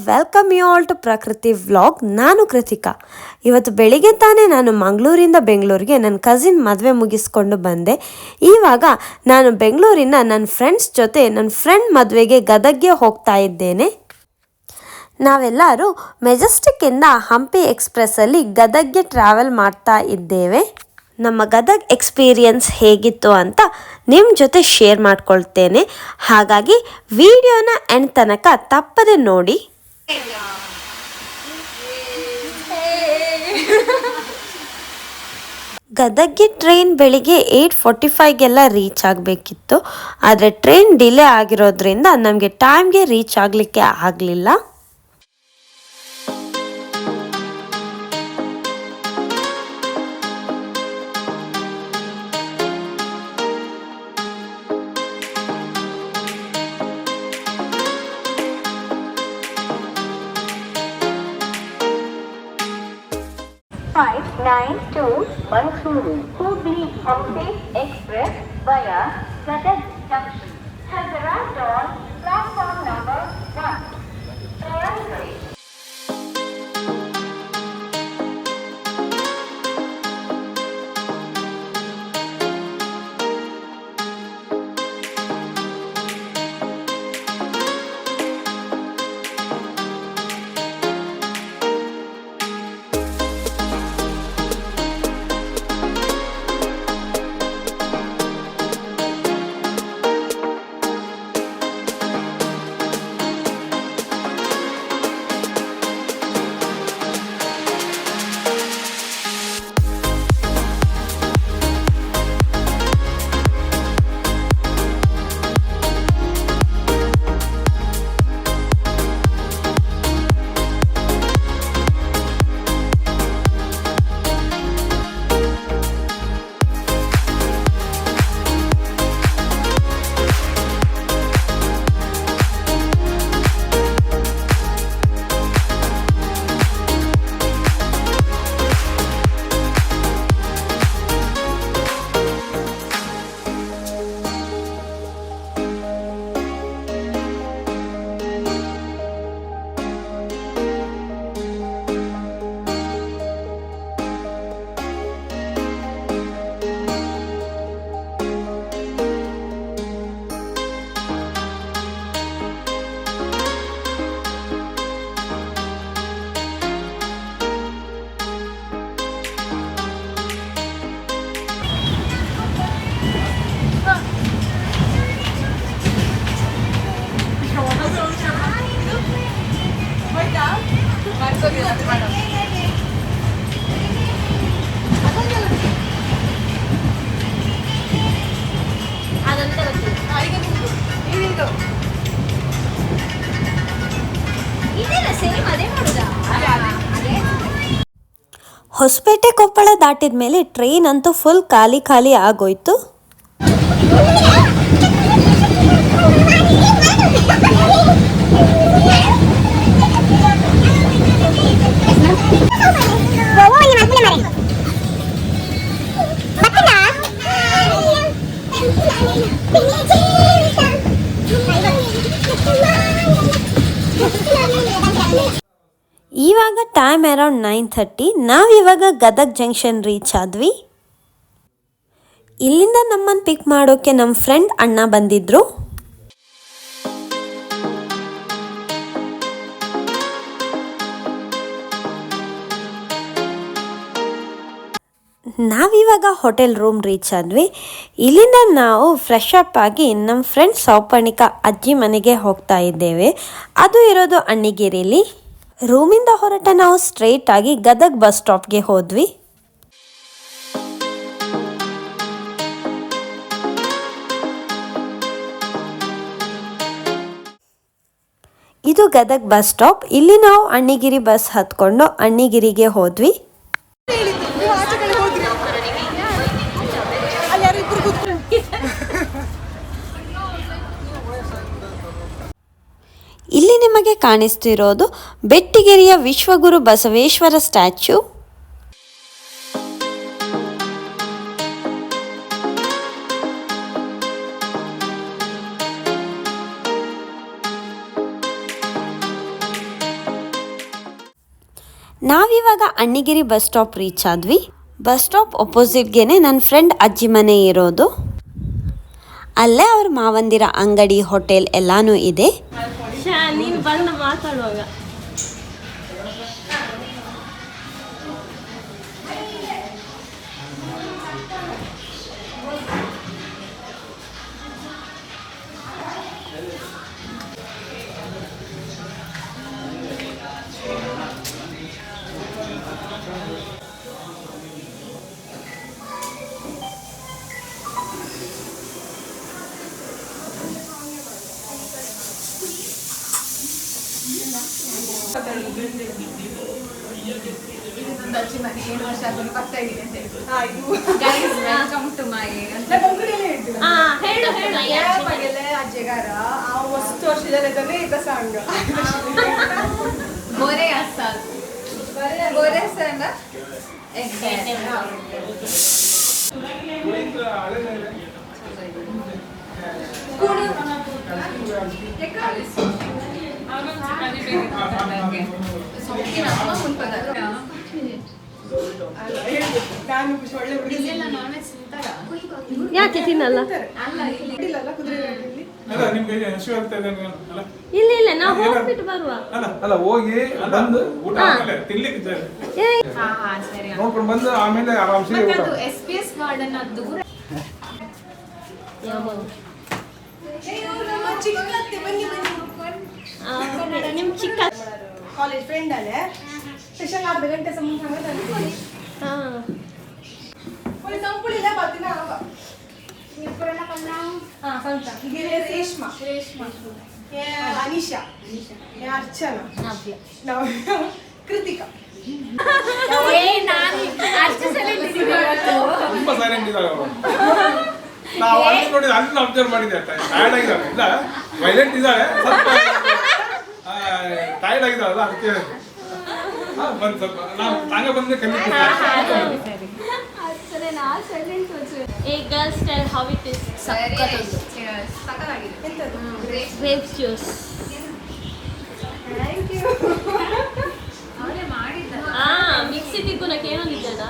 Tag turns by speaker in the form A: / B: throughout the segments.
A: Welcome you all to ಪ್ರಕೃತಿ vlog. ನಾನು ಕೃತಿಕಾ. ಇವತ್ತು ಬೆಳಿಗ್ಗೆ ತಾನೇ ನಾನು ಮಂಗಳೂರಿಂದ ಬೆಂಗಳೂರಿಗೆ ನನ್ನ ಕಸಿನ್ ಮದುವೆ ಮುಗಿಸ್ಕೊಂಡು ಬಂದೆ. ಇವಾಗ ನಾನು ಬೆಂಗಳೂರಿನ ನನ್ನ ಫ್ರೆಂಡ್ಸ್ ಜೊತೆ ನನ್ನ ಫ್ರೆಂಡ್ ಮದುವೆಗೆ ಗದಗ್ಗೆ ಹೋಗ್ತಾ ಇದ್ದೇನೆ. ನಾವೆಲ್ಲರೂ ಮೆಜೆಸ್ಟಿಕ್ಕಿಂದ ಹಂಪಿ ಎಕ್ಸ್ಪ್ರೆಸ್ಸಲ್ಲಿ ಗದಗ್ಗೆ ಟ್ರಾವೆಲ್ ಮಾಡ್ತಾ ಇದ್ದೇವೆ. ನಮ್ಮ ಗದಗ್ ಎಕ್ಸ್ಪೀರಿಯನ್ಸ್ ಹೇಗಿತ್ತು ಅಂತ ನಿಮ್ಮ ಜೊತೆ ಶೇರ್ ಮಾಡ್ಕೊಳ್ತೇನೆ. ಹಾಗಾಗಿ ವಿಡಿಯೋನ ಎಂಡ್ ತನಕ ತಪ್ಪದೆ ನೋಡಿ. ಗದಗ್ಗೆ ಟ್ರೈನ್ ಬೆಳಿಗ್ಗೆ 8:45ಗೆಲ್ಲ ರೀಚ್ ಆಗಬೇಕಿತ್ತು. ಆದರೆ ಟ್ರೈನ್ ಡಿಲೇ ಆಗಿರೋದ್ರಿಂದ ನಮಗೆ ಟೈಮ್ಗೆ ರೀಚ್ ಆಗಲಿಕ್ಕೆ ಆಗಲಿಲ್ಲ.
B: Flight 92 Mysuru Hubli-Hampi Express via Gadag Junction has arrived on platform number 1. Priority.
A: Hosapete Koppal ದಾಟಿದ ಮೇಲೆ ಟ್ರೈನ್ ಅಂತೂ ಫುಲ್ ಖಾಲಿ ಆಗೋಯ್ತು. ಇವಾಗ ಟೈಮ್ ಅರೌಂಡ್ 9:30. ನಾವಿವಾಗ ಗದಗ್ ಜಂಕ್ಷನ್ ರೀಚ್ ಆದ್ವಿ. ಇಲ್ಲಿಂದ ನಮ್ಮನ್ನು ಪಿಕ್ ಮಾಡೋಕೆ ನಮ್ಮ ಫ್ರೆಂಡ್ ಅಣ್ಣ ಬಂದಿದ್ರು. ನಾವಿವಾಗ ಹೋಟೆಲ್ ರೂಮ್ ರೀಚ್ ಆದ್ವಿ. ಇಲ್ಲಿಂದ ನಾವು ಫ್ರೆಶ್ ಅಪ್ ಆಗಿ ನಮ್ಮ ಫ್ರೆಂಡ್ ಸೌಪರ್ಣಿಕಾ ಅಜ್ಜಿ ಮನೆಗೆ ಹೋಗ್ತಾ ಇದ್ದೇವೆ. ಅದು ಇರೋದು ಅಣ್ಣಿಗೇರಿಯಲ್ಲಿ. ರೂಮಿಂದ ಹೊರಟ ನಾವು ಸ್ಟ್ರೈಟ್ ಆಗಿ ಗದಗ್ ಬಸ್ ಸ್ಟಾಪ್ಗೆ ಹೋದ್ವಿ. ಇದು ಗದಗ್ ಬಸ್ ಸ್ಟಾಪ್. ಇಲ್ಲಿ ನಾವು ಅಣ್ಣಿಗಿರಿ ಬಸ್ ಹತ್ಕೊಂಡು ಅಣ್ಣಿಗಿರಿಗೆ ಹೋದ್ವಿ. ಇಲ್ಲಿ ನಿಮಗೆ ಕಾಣಿಸ್ತಿರೋದು ಬೆಟ್ಟಿಗೆರೆಯ ವಿಶ್ವಗುರು ಬಸವೇಶ್ವರ ಸ್ಟ್ಯಾಚ್ಯೂ. ನಾವಿವಾಗ ಅಣ್ಣಿಗಿರಿ ಬಸ್ ಸ್ಟಾಪ್ ರೀಚ್ ಆದ್ವಿ. ಬಸ್ ಸ್ಟಾಪ್ ಅಪೋಸಿಟ್ಗೆನೆ ನನ್ನ ಫ್ರೆಂಡ್ ಅಜ್ಜಿ ಮನೆ ಇರೋದು. ಅಲ್ಲೇ ಅವ್ರ ಮಾವಂದಿರ ಅಂಗಡಿ, ಹೋಟೆಲ್ ಎಲ್ಲಾನು ಇದೆ.
C: ನೀನು ಬಂದು ಮಾತಾಡುವಾಗ
D: ಅಜ್ಜಗಾರ ಆ ವಸ್ತು ವರ್ಷದಲ್ಲೇ ಇದ್ದ ಸಾಂಗ್
E: ಗೋರೆ ಅಸ್ಸಾಲ್ ಗೋರೆ ಸಂಗ
D: ನಾನು ಒಳ್ಳೆ ಹುಡುಗಿ
C: ಯಾಕೆ ತಿನ್ನಲ್ಲ?
D: ಕುದುರೆ
F: ಅಲ್ಲ ನಿಮ್ಗೆ ಹಸಿವು ಆಗ್ತಾ ಇದೆ ಅಲ್ಲ
C: ಇಲ್ಲ ಇಲ್ಲ, ನಾವು ಹೋಗ್ಬಿಟ್ಟು ಬರುವ.
F: ಅಲ್ಲ ಹೋಗಿ ಬಂದು ಊಟ ಆದ್ಮೇಲೆ ತಿನ್ಲಿಕ್ಕೆ
E: ಸರಿ
F: ನೋಡ್ಕೊಂಡು ಬಂದು ಆಮೇಲೆ ಆರಾಮ್ಸಿ ಊಟ.
E: ಅದು SPS ಗಾರ್ಡನ್ ಅದು ದೂರ
C: ನಿಮ್ ಚಿಕ್ಕ
D: ಕಾಲೇಜ್ ಫ್ರೆಂಡ್ ಅಲ್ಲೇ ಸ್ಪೆಷಲ್ ಅರ್ಧ ಗಂಟೆ ಸಂಬಂಧ ಸಂಪುಳಿಲ್ಲ ಬರ್ತೀನ ರೇಷ್ಮಾ ಅನಿಶಾ ಅರ್ಚನಾ ನಾವು ಕೃತಿಕಾ
F: ತುಂಬಾ ಸೈಲೆಂಟ್ ಇದ್ದಾರೆ ಅವರು. ನಾವು ಅಲ್ಲಿ ನೋಡಿದ್ರೆ ಅಲ್ಲಿ ಅಬ್ಸರ್ವ್ ಮಾಡಿದ್ದೆ. ಟಯರ್ಡ್ ಆಗಿದ್ದಾರೆ, ಇಲ್ಲ ವೈಲೆಂಟ್ ಇದ್ದಾರೆ, ಸ್ವಲ್ಪ ಟಯರ್ಡ್ ಆಗಿದ್ದಾರಲ್ಲ, ಅದಕ್ಕೆ ಬಂದು ಸ್ವಲ್ಪ ನಾವು ತಾಂಗ ಬಂದ್ರೆ ಕಮ್ಮಿ.
C: A girl style how it is. Grape juice. Mixie ತಿಕ್ಕೊಳಕ್ಕೆ ಏನೊಂದಿದ್ದಲ್ಲ.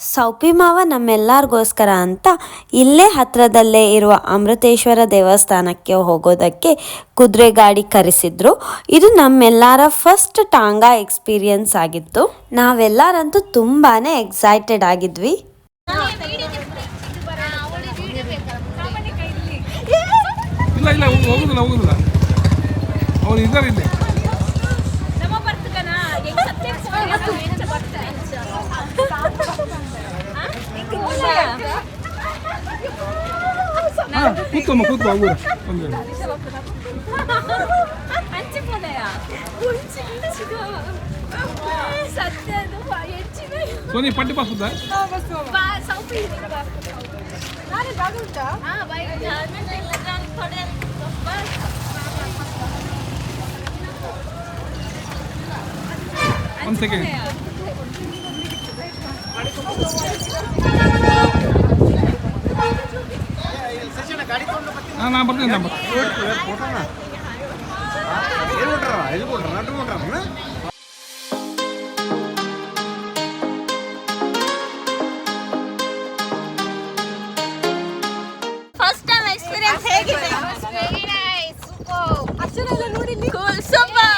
A: ಸೌಪಿ ಮಾವ ನಮ್ಮೆಲ್ಲರಿಗೋಸ್ಕರ ಅಂತ ಇಲ್ಲೇ ಹತ್ರದಲ್ಲೇ ಇರುವ ಅಮೃತೇಶ್ವರ ದೇವಸ್ಥಾನಕ್ಕೆ ಹೋಗೋದಕ್ಕೆ ಕುದುರೆ ಗಾಡಿ ಕರೆಸಿದ್ರು. ಇದು ನಮ್ಮೆಲ್ಲರ ಫಸ್ಟ್ ಟಾಂಗಾ ಎಕ್ಸ್ಪೀರಿಯನ್ಸ್ ಆಗಿತ್ತು. ನಾವೆಲ್ಲರಂತೂ ತುಂಬಾ ಎಕ್ಸೈಟೆಡ್ ಆಗಿದ್ವಿ.
F: ಇಲ್ಲ ಇಲ್ಲ ಹೋಗುದಿಲ್ಲ ಅವ್ರು ಇದ್ದಾರೆ ಇಲ್ಲಿ. ಕೂತ್ಕೊಮ್ಮ ಕೂತ್ಕೊ ಹೋಗುದು ಒಂದು ಸೋನಿ ಪಟ್ಟಿ ಪಾಸ್ ಉಂಟಾ? ಒಂದು ಸೆಕೆಂಡ್. ನಾ ಬರ್ತೀನಿ
C: ಫಸ್ಟ್ ಟೈಮ್ ಎಕ್ಸ್ಪೀರಿಯನ್ಸ್ ಹೇಗಿದೆ? Very nice, super. ಅಷ್ಟೆಲ್ಲ ನೋಡಿ ಕೂಲ್, ಸೂಪರ್.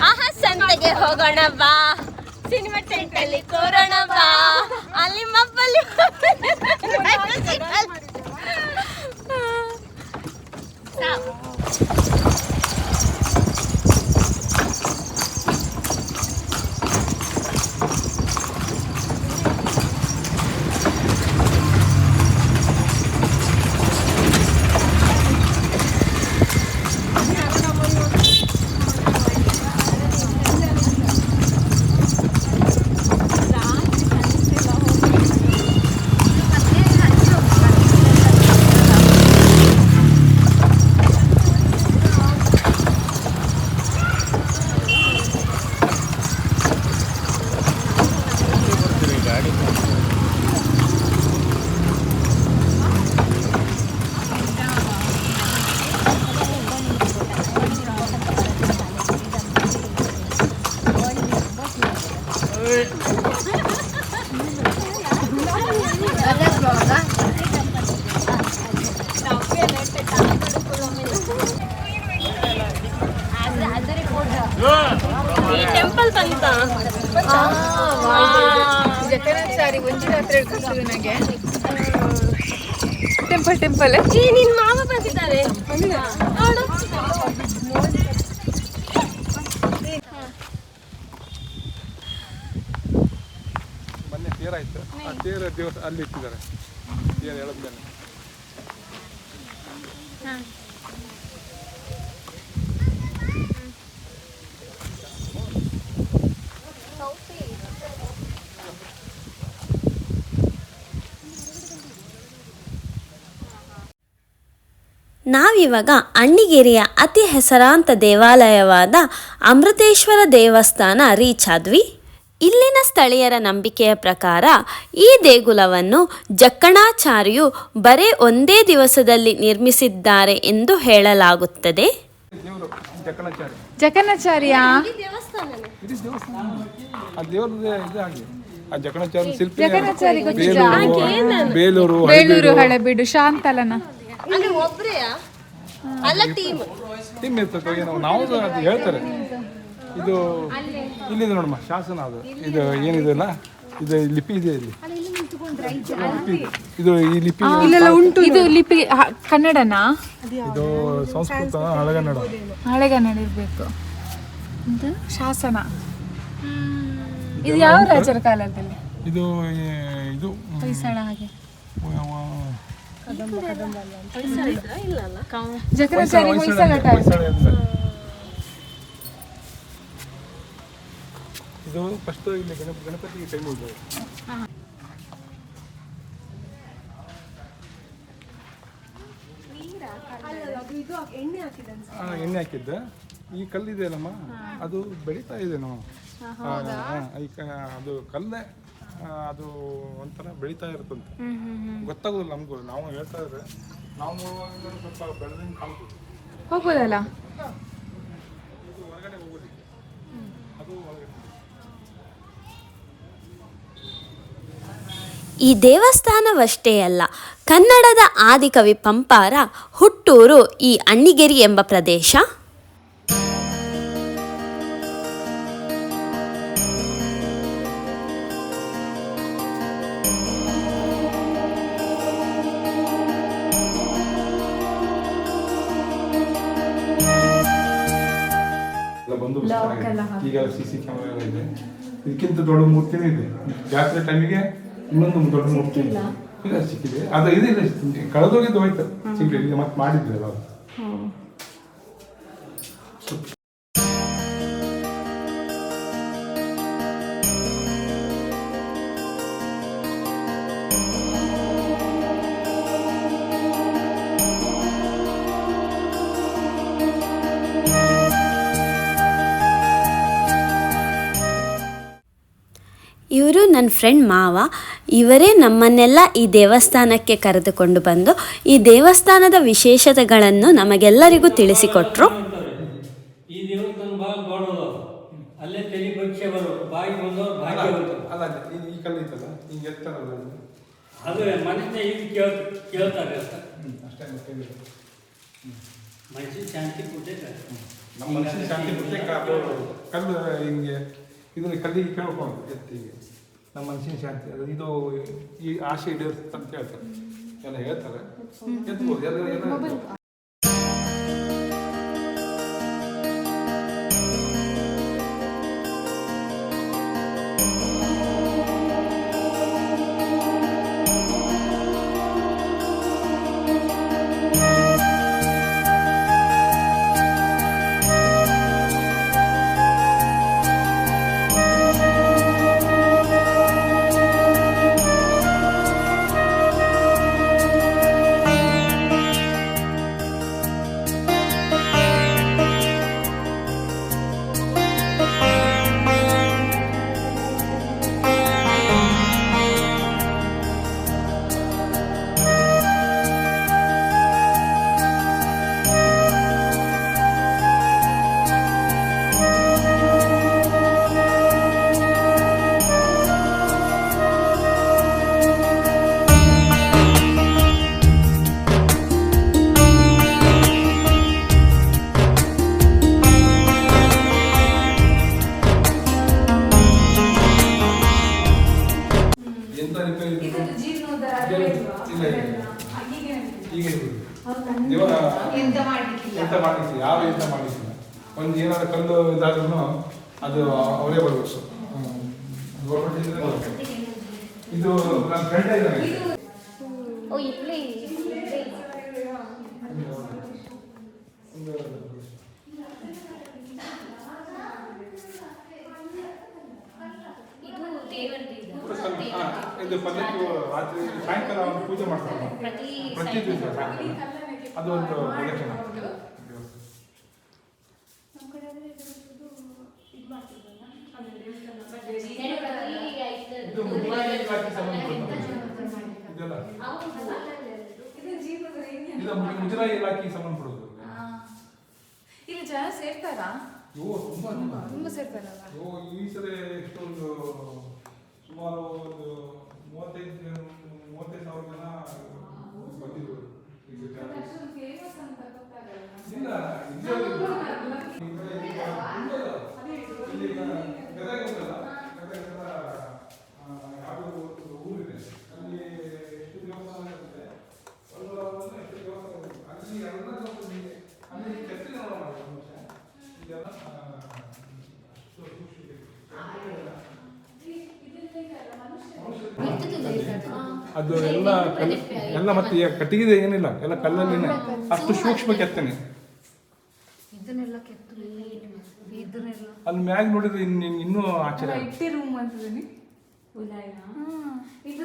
C: ಆಹಾ, ಸಂತೆಗೆ ಹೋಗೋಣ ಬಾ, ಸಿನಿಮಾ ಟೆಂಟ್ ಅಲ್ಲಿ ಕೂರೋಣ ಬಾ, ಅಲ್ಲಿ ಮಬ್ಬಲ್ಲಿ
E: ಜಕಣಾಚಾರಿ ಒಂಜಿನ ಹತ್ರ ಕಳ್ಸಿದ್ರು ನನಗೆ. ಟೆಂಪಲ್
C: ಈ ನಿನ್ ಮಾವ ಬಂದಿದ್ದಾರೆ ನೋಡು.
F: ಮೊನ್ನೆ ತೇರಾಯ್ತು, ಆ ತೇರ ದಿವಸ ಅಲ್ಲಿ ಇಟ್ಟಿದ್ದಾರೆ, ತೇರು ಎಳೆದ ಮೇಲೆ.
A: ನಾವಿವಾಗ ಅಣ್ಣಿಗೇರಿಯ ಅತಿ ಹೆಸರಾಂತ ದೇವಾಲಯವಾದ ಅಮೃತೇಶ್ವರ ದೇವಸ್ಥಾನ ರೀಚ್ ಆದ್ವಿ. ಇಲ್ಲಿನ ಸ್ಥಳೀಯರ ನಂಬಿಕೆಯ ಪ್ರಕಾರ ಈ ದೇಗುಲವನ್ನು ಜಕ್ಕಣಾಚಾರ್ಯು ಬರೇ ಒಂದೇ ದಿವಸದಲ್ಲಿ ನಿರ್ಮಿಸಿದ್ದಾರೆ ಎಂದು ಹೇಳಲಾಗುತ್ತದೆ.
F: ದೇವರು ಜಕ್ಕಣಾಚಾರ್ಯ,
E: ಜಕಣಾಚಾರ್ಯ
F: ಇಡೀ ದೇವಸ್ಥಾನ ಆ ದೇವ್ರದ್ದು ಇದು ಆಗಿ ಆ ಜಕ್ಕಣಾಚಾರ್ಯ ಶಿಲ್ಪಿ
E: ಜಕಣಾಚಾರಿ
F: ಬೇಲೂರು
E: ಬೇಲೂರು ಹಳೆಬೀಡು ಶಾಂತಲನ
C: ಅಂದ್ರೆ ಒಬ್ರೆಯಾ ಅಲ್ಲ ಟೀಮ್
F: ಟೀಮ್ ಇರ್ತದೆ. ಏನೋ ನಾವು ಅದು ಹೇಳ್ತಾರೆ. ಇದು ಇಲ್ಲಿದೆ ನೋಡಮ್ಮ ಶಾಸನ, ಅದು ಇದು ಏನಿದೆಲ್ಲ ಇದು ಲಿಪಿ ಇದೆ ಇಲ್ಲಿ. ಲಿಪಿ ಇದು ಈ ಲಿಪಿ
E: ಇದು ಲಿಪಿ ಕನ್ನಡನಾ?
F: ಇದು ಸಂಸ್ಕೃತ ಹಳೆಗನ್ನಡ.
E: ಹಳೆಗನ್ನಡ ಇರ್ಬೇಕು. ಶಾಸನ ಇದು ಯಾವ ರಾಜರ ಕಾಲದಲ್ಲಿ?
F: ಇದು ಇದು
E: ಹೊಯ್ಸಳ ಹಾಗೆ.
F: ಹೊಯ್ಸಳ
E: ಜಕಣಾಚಾರಿ ಹೊಯ್ಸಳ ಟೈಮ್.
F: ಇದು ಫಸ್ಟ್ ಇಲ್ಲಿ ಗಣಪತಿಗೆ ಕೈ ಮುಗಿದು ಎಣ್ಣೆ ಹಾಕಿದ್ದ. ಈ ಕಲ್ಲಿದೆ ಅಲ್ಲಮ್ಮ, ಅದು ಬೆಳೀತಾ ಇದೆ ನಾವು ಅದು ಕಲ್ಲೇ ಅದು ಒಂಥರ ಬೆಳೀತಾ ಇರುತ್ತಂತೆ. ಗೊತ್ತಾಗೋದಿಲ್ಲ ನಮಗೂ, ನಾವು ಹೇಳ್ತಾ ಇದ್ರೆ ನಾವು ಸ್ವಲ್ಪ ಬೆಳೆದಂಗೆ ಕಾಣ್ತದೆ.
E: ಹೋಗ್ಬೋದಲ್ಲ?
F: ಇದು ಹೊರಗಡೆ ಹೋಗೋದು, ಅದು ಹೊರಗಡೆ.
A: ಈ ದೇವಸ್ಥಾನವಷ್ಟೇ ಅಲ್ಲ, ಕನ್ನಡದ ಆದಿಕವಿ ಪಂಪಾರ ಹುಟ್ಟೂರು ಈ ಅಣ್ಣಿಗೇರಿ ಎಂಬ ಪ್ರದೇಶ.
F: ಈಗ CC ಕ್ಯಾಮರಾ ಎಲ್ಲ ಇದೆ. ಇದಕ್ಕಿಂತ ದೊಡ್ಡ ಮೂರ್ತಿನೇ ಇದೆ. ಜಾತ್ರೆ ಟೈಮಿಗೆ ಇನ್ನೊಂದು ದೊಡ್ಡ ಮೂರ್ತಿ ಇಲ್ಲ ಸಿಕ್ಕಿದೆ. ಅದು ಇದಿಲ್ಲ, ಕಳೆದೋಗಿದ್ದು ಹೋಯ್ತು, ಸಿಗ್ಲಿ ಮತ್ತೆ ಮಾಡಿದ್ರೆ ಅದು.
A: ಇವರು ನನ್ನ ಫ್ರೆಂಡ್ ಮಾವ. ಇವರೇ ನಮ್ಮನ್ನೆಲ್ಲ ಈ ದೇವಸ್ಥಾನಕ್ಕೆ ಕರೆದುಕೊಂಡು ಬಂದು ಈ ದೇವಸ್ಥಾನದ ವಿಶೇಷತೆಗಳನ್ನು ನಮಗೆಲ್ಲರಿಗೂ ತಿಳಿಸಿಕೊಟ್ರು.
G: ಈ ದೇವಸ್ಥಾನ ಭಾಳ ದೊಡ್ಡದು, ಅಲ್ಲೇ ತಲೆ ಪರೀಕ್ಷೆ ಬರೋದು, ಬಾಯಿ ಬಂದವ್ರು ಭಾಗ್ಯವಂತರು.
F: ಅಲ್ಲ ಈ ಕಲ್ಲು ಐತಲ್ಲ, ಈಗ ಎತ್ತರಲ್ಲ
G: ಅದು ಮನುಷ್ಯ ಇದು ಕೇಳ್ತಾರೆ
F: ಅಷ್ಟೇ.
G: ಮನುಷ್ಯ ಶಾಂತಿ ಕೊಟ್ಟೈತೆ.
F: ನಮ್ಮ ಮನುಷ್ಯನ ಶಾಂತಿ ಕೊಟ್ಟೆ ಕಲ್ಲು ಹಿಂಗೆ ಇದನ್ನ ಕಲ್ಲಿಗೆ ಕೇಳ್ಕೊಂಡು ಎತ್ತಿಗೆ ನಮ್ಮ ಮನುಷ್ಯನ ಶಾಂತಿ ಅದು ಇದು ಈ ಆಸೆ ಈಡೇರುತ್ತೆ ಅಂತ ಹೇಳ್ತಾರೆ, ಎಲ್ಲ ಹೇಳ್ತಾರೆ. ಎತ್ಬೋದು ಎಲ್ಲ.
D: ಎಂತ ಮಾಡ್ಲಿಕ್ಕಿಲ್ಲ.
F: ಎಂತ ಮಾಡ್ಲಿಕ್ಕೆ ಯಾರು ಎಂತ ಮಾಡ್ಲಿಕ್ಕಿಲ್ಲ. ಒಂದು ಏನಾದ್ರು ಕಲ್ಲು ಇದಾದ್ರೂ ಅದು ಅವರೇ ಬರ್ಬೇಕು. ಗೌರ್ಮೆಂಟ್ ಇದು ನನ್ನ ಫ್ರೆಂಡ್ ಇದ್ದಾನೆ.
C: ಓ ಇಲ್ಲಿ
F: ಇದು ಪಲ್ಲಕ್ಕಿ ರಾತ್ರಿ ಸಾಯಂಕಾಲ ಒಂದು ಪೂಜೆ ಮಾಡ್ತಾರೆ ಪ್ರತಿ ದಿವಸ ಸಾಯಂಕಾಲ. ಅದು ಒಂದು ಪ್ರದಕ್ಷಿಣ. ಇದು ಮುಜರಾಯಿ ಇಲಾಖೆ ಸಂಬಂಧಪಟ್ಟ ಇದೆಲ್ಲ ಇದು ಮುಜರಾಯಿ ಇಲಾಖೆಗೆ ಸಂಬಂಧಪಡೋದು.
E: ಇಲ್ಲಿ ಜನ ಸೇರ್ತಾರಾ?
F: ತುಂಬಾ
E: ಸೇರ್ತಾರಲ್ಲ.
F: ಈ ಸಲ ಎಷ್ಟೊಂದು ಸುಮಾರು ಒಂದು 35,000 ಜನ ಬಂದಿದ್ರು. ಇಲ್ಲ ಗದಗ ಉಂಟಲ್ಲ, ಗದಗದ ಯಾವುದೋ ಒಂದು ಊರಿದೆ, ಅಲ್ಲಿ ಎಷ್ಟು ದೇವಸ್ಥಾನ ಇರುತ್ತೆ, ಎಷ್ಟು ದೇವಸ್ಥಾನ ಅಲ್ಲಿ ಎಲ್ಲ ಅಲ್ಲಿ ಕೆತ್ತಿನ ಇದೆಲ್ಲ ಅದು ಎಲ್ಲ ಮತ್ತೆ ಕಟ್ಟಿಗೆ ಏನಿಲ್ಲ, ಎಲ್ಲ ಕಲ್ಲಲ್ಲಿನೇ, ಅಷ್ಟು ಸೂಕ್ಷ್ಮ ಕೆತ್ತನೆ. ಅಲ್ಲಿ ಮ್ಯಾಗ್ ನೋಡಿದ್ರೆ ಇನ್ನೂ ಆಶ್ಚರ್ಯ.
E: ರೂಮ್ ಅಂತದೀನಿ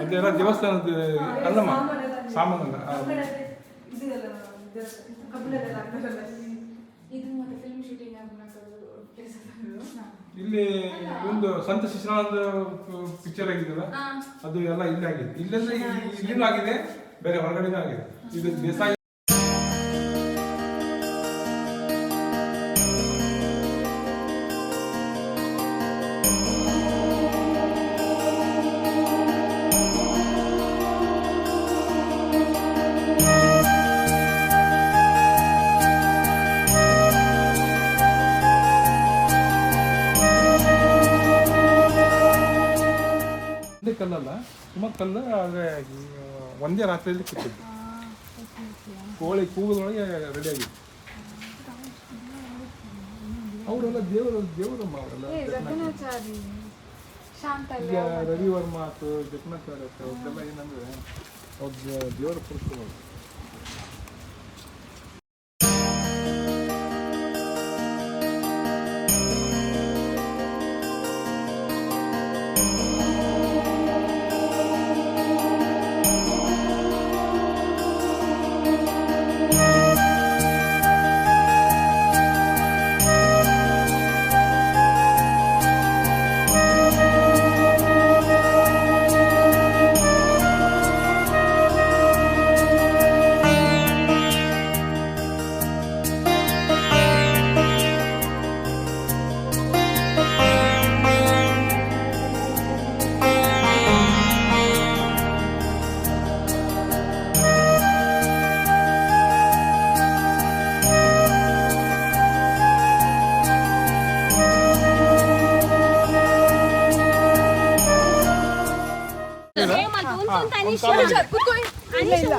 F: ಅದೆಲ್ಲ ದೇವಸ್ಥಾನದ ಅಲ್ಲಮ್ಮ, ಸಾಮಾನಲ್ಲ. ಇಲ್ಲಿ ಒಂದು ಸಂತ ಶಿಶುನಾಳದ ಪಿಕ್ಚರ್ ಆಗಿದೆಯಲ್ಲ, ಅದು ಎಲ್ಲ ಇಲ್ಲೇ ಆಗಿದೆ. ಇಲ್ಲೆಲ್ಲ ಇಲ್ಲಿನೂ ಆಗಿದೆ, ಬೇರೆ ಹೊರಗಡೆನೂ ಆಗಿದೆ. ಇದು ದೇಸಾಯಿ ಕಲ್ಲಲ್ಲ, ಸುಮಾರು ಕಲ್ಲು. ಆದರೆ ಒಂದೇ ರಾತ್ರಿಯಲ್ಲಿ ಕಿತ್ತಿದ್ದು. ಕೋಳಿ ಕೂಗೋದ್ರೊಳಗೆ ರೆಡಿ ಆಗಿದೆ. ಅವರೆಲ್ಲ ದೇವರಮ್ಮ ಅವರೆಲ್ಲ. ಈಗ ರವಿವರ್ಮ ಆಯ್ತು, ಜಗನ್ನಾಥಾಚಾರ್ಯ ಆಯ್ತು, ಅವ್ರದ್ದೆಲ್ಲ ಏನಂದ್ರೆ ಅವ್ರ ದೇವರ ಪುರುಷರು.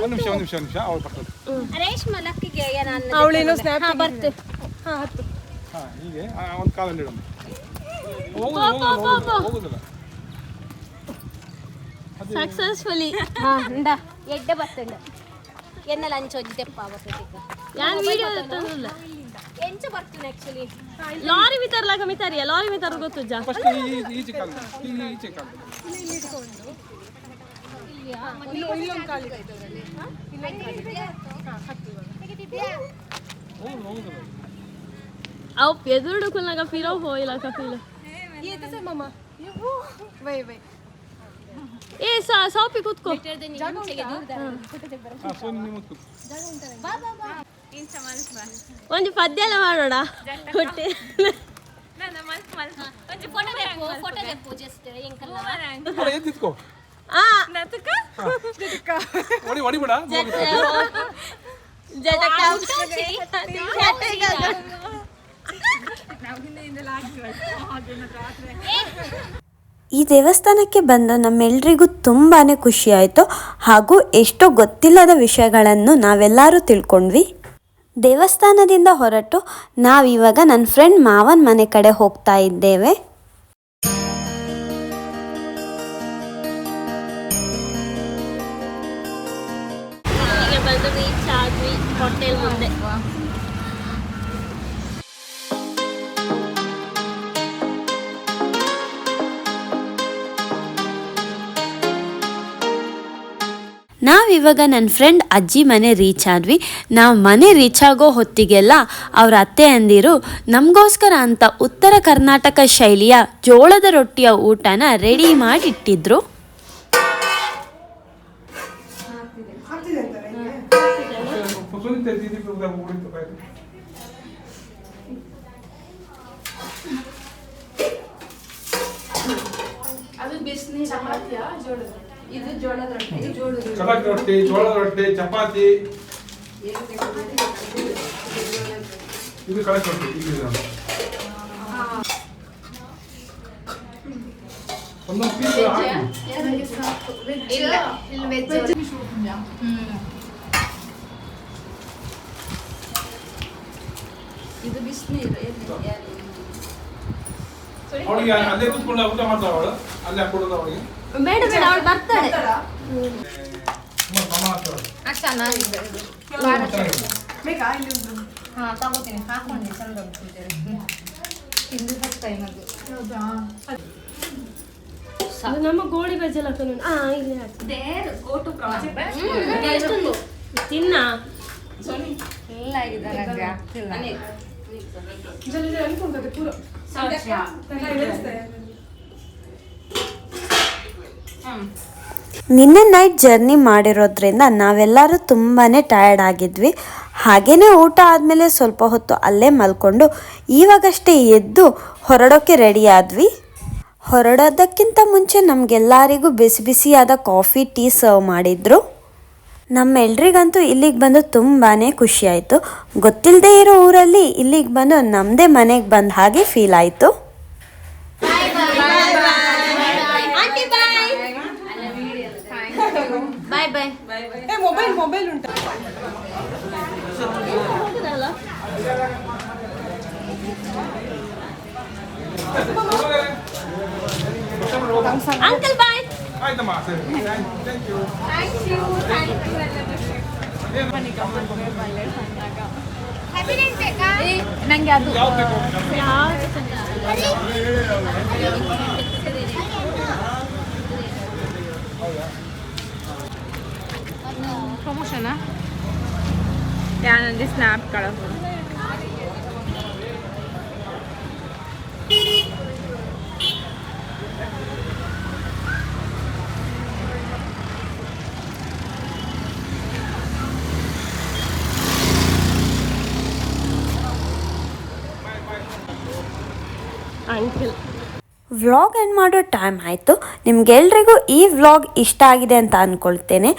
F: ಒಂದು ನಿಮಿಷ ಅವ್ರು ಬರ್ತದೆ.
C: ರೇಷ್ಮೆ ಲಕ್ಕಿಗೆ
E: ಅವಳೇನೋ ಸ್ನ್ಯಾಪ್
C: ಬರ್ತೆ.
F: ಹೀಗೆ ಒಂದು ಕಾಲಲ್ಲಿ ಇಡೋಣ. ಹೋಗುದಿಲ್ಲ.
C: ಸಕ್ಸಸ್ಫುಲಿ ಎಡ್ಡೆ ಬರ್ತಂಡ ಎನ್ನಲ್ಲ ಅಂಚೊಂದು ತೆಪ್ಪ ಬರ್ತದೆ. ಯಾರು ವಿಡಿಯೋ ತಂದಿಲ್ಲ ಎಂಚ ಬರ್ತೀನಿ ಆಕ್ಚುಲಿ. ಲಾರಿ ಮಿತಾರ್ಲಾಗ ಮಿತಾರಿಯ ಲಾರಿ ಮಿತಾರ ಗೊತ್ತು ಜಾ
F: ಫಸ್ಟ್ ಈಚೆ ಕಾಲ ಈಚೆ ಕಾಲ
E: ಇಲ್ಲೊಂದು ಕಾಲಿಗೆ
C: ಅವು ಪೆದುಡು ಕುಲ್ನಾಗ ಫಿರೋ ಹೋಯಿಲ್ಲ ಕಪಿಲ ಏ ಸಾಪಿ ಕೂತ್ಕೋ. ಒಂದು ಪದ್ಯ ಎಲ್ಲ ಮಾಡೋಣ. ಹೊಟ್ಟೆ
F: ಎದ್ದಿತ್ಕೋ.
A: ಈ ದೇವಸ್ಥಾನಕ್ಕೆ ಬಂದ ನಮ್ಮೆಲ್ರಿಗೂ ತುಂಬಾ ಖುಷಿಯಾಯಿತು ಹಾಗೂ ಎಷ್ಟೋ ಗೊತ್ತಿಲ್ಲದ ವಿಷಯಗಳನ್ನು ನಾವೆಲ್ಲರೂ ತಿಳ್ಕೊಂಡ್ವಿ. ದೇವಸ್ಥಾನದಿಂದ ಹೊರಟು ನಾವಿವಾಗ ನನ್ನ ಫ್ರೆಂಡ್ ಮಾವನ ಮನೆ ಕಡೆ ಹೋಗ್ತಾ ಇದ್ದೇವೆ.
C: ಈಗ ಬಂದು ರೀಚ್ ಆದ್ವಿ ಹೋಟೆಲ್ ಮುಂದೆ.
A: ನಾವಿವಾಗ ನನ್ನ ಫ್ರೆಂಡ್ ಅಜ್ಜಿ ಮನೆ ರೀಚ್ ಆದ್ವಿ. ನಾವು ಮನೆ ರೀಚ್ ಆಗೋ ಹೊತ್ತಿಗೆಲ್ಲ ಅವ್ರ ಅತ್ತೆ ಅಂದಿರು ನಮಗೋಸ್ಕರ ಅಂತ ಉತ್ತರ ಕರ್ನಾಟಕ ಶೈಲಿಯ ಜೋಳದ ರೊಟ್ಟಿಯ ಊಟನ ರೆಡಿ ಮಾಡಿ ಇಟ್ಟಿದ್ರು.
E: ಅದು ಬಿಸಿನೀರು ಚಪಾತಿಯ ಜೋಳದ ಇದು ಜೋಳದ ರೊಟ್ಟಿ
F: ಕಡಕ್ ರೊಟ್ಟಿ, ಜೋಳದ ರೊಟ್ಟಿ, ಚಪಾತಿ, ಇದು ಕಡಕ್ ರೊಟ್ಟಿ. ಒಂದೊಂದು ಪೀಸ್
E: ಇಲ್ಲ ವೆಜ್ ಇದು ಬಿಸಿನೀರು
F: ಅವಳಿಗೆ ಅಲ್ಲೇ ಕೂತ್ಕೊಂಡು ಊಟ ಮಾಡ್ತಾವ, ಅವಳು ಅಲ್ಲೇ ಹಾಕೊಡೋದು ಅವಳಿಗೆ.
C: ಬೇಡ ಬೇಡ ಅವಳು ಬರ್ತಾಳೆ.
E: ಬೇಕಾ ಇಲ್ಲಿ ಉಂಟು?
D: ತಗೋತೀನಿ ಹಾಕೊಂಡು ಚಂದ ತಿಂದು ಟೈಮ್ ಅದು
E: ಹೌದಾ?
C: ಅದು ನಮ್ಮ ಗೋಳಿ ಬಜ್ಜೆಲ್ಲ ಇಲ್ಲಿ ಹಾಕಿ.
D: ದೇರ್ ಗೋ ಟು ಪ್ರಾಜೆಕ್ಟ್
C: ಎಷ್ಟೊಂದು ತಿನ್ನ
D: ಎಲ್ಲ ಆಗಿದೆ ನನಗೆ ಆಗ್ತಿಲ್ಲ
E: ಜಲ್ದಿ ಜಲ್ದಿ ಅನ್ಕೊಂತದೆ ಪೂರ
A: ನಿನ್ನೆ ನೈಟ್ ಜರ್ನಿ ಮಾಡಿರೋದ್ರಿಂದ ನಾವೆಲ್ಲರೂ ತುಂಬಾ ಟಯರ್ಡ್ ಆಗಿದ್ವಿ. ಹಾಗೆಯೇ ಊಟ ಆದಮೇಲೆ ಸ್ವಲ್ಪ ಹೊತ್ತು ಅಲ್ಲೇ ಮಲ್ಕೊಂಡು ಇವಾಗಷ್ಟೇ ಎದ್ದು ಹೊರಡೋಕ್ಕೆ ರೆಡಿ ಆದ್ವಿ. ಹೊರಡೋದಕ್ಕಿಂತ ಮುಂಚೆ ನಮಗೆಲ್ಲರಿಗೂ ಬಿಸಿ ಬಿಸಿಯಾದ ಕಾಫಿ ಟೀ ಸರ್ವ್ ಮಾಡಿದ್ರು. ನಮ್ಮೆಲ್ರಿಗಂತೂ ಇಲ್ಲಿಗೆ ಬಂದು ತುಂಬಾ ಖುಷಿಯಾಯಿತು. ಗೊತ್ತಿಲ್ಲದೆ ಇರೋ ಊರಲ್ಲಿ ಇಲ್ಲಿಗೆ ಬಂದು ನಮ್ಮದೇ ಮನೆಗೆ ಬಂದ ಹಾಗೆ ಫೀಲ್ ಆಯಿತು.
C: Bye bye.
E: ಮೊಬೈಲ್ ಉಂಟಾ?
C: Uncle bye.
F: ಆಯ್ತಮ್ಮ, ಸರಿ, ಥ್ಯಾಂಕ್ ಯು.
D: ನಂಗೆ ಅದು
F: ಯಾವ್ದು ಬೇಕು?
D: ಪ್ರಮೋಷನಾ ಯಾನಂದ್ರೆ ಸ್ನ್ಯಾಪ್ ಕಳಸು
C: ಅಂಕಲ್.
A: ವ್ಲಾಗ್ ಎಂಡ್ ಮಾಡೋ ಟೈಮ್ ಆಯಿತು. ನಿಮ್ಗೆಲ್ರಿಗೂ ಈ ವ್ಲಾಗ್ ಇಷ್ಟ ಆಗಿದೆ ಅಂತ ಅಂದ್ಕೊಳ್ತೇನೆ.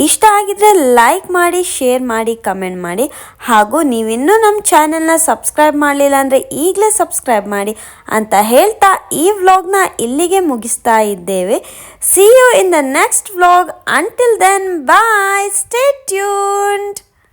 A: ಇಷ್ಟ ಆಗಿದ್ರೆ ಲೈಕ್ ಮಾಡಿ, ಶೇರ್ ಮಾಡಿ, ಕಮೆಂಟ್ ಮಾಡಿ. ಹಾಗೂ ನೀವಿನ್ನೂ ನಮ್ಮ ಚಾನೆಲ್ನ ಸಬ್ಸ್ಕ್ರೈಬ್ ಮಾಡಲಿಲ್ಲ ಅಂದರೆ ಈಗಲೇ ಸಬ್ಸ್ಕ್ರೈಬ್ ಮಾಡಿ ಅಂತ ಹೇಳ್ತಾ ಈ ವ್ಲಾಗ್ನ ಇಲ್ಲಿಗೆ ಮುಗಿಸ್ತಾ ಇದ್ದೇವೆ. See you in the next vlog. Until then bye, stay tuned.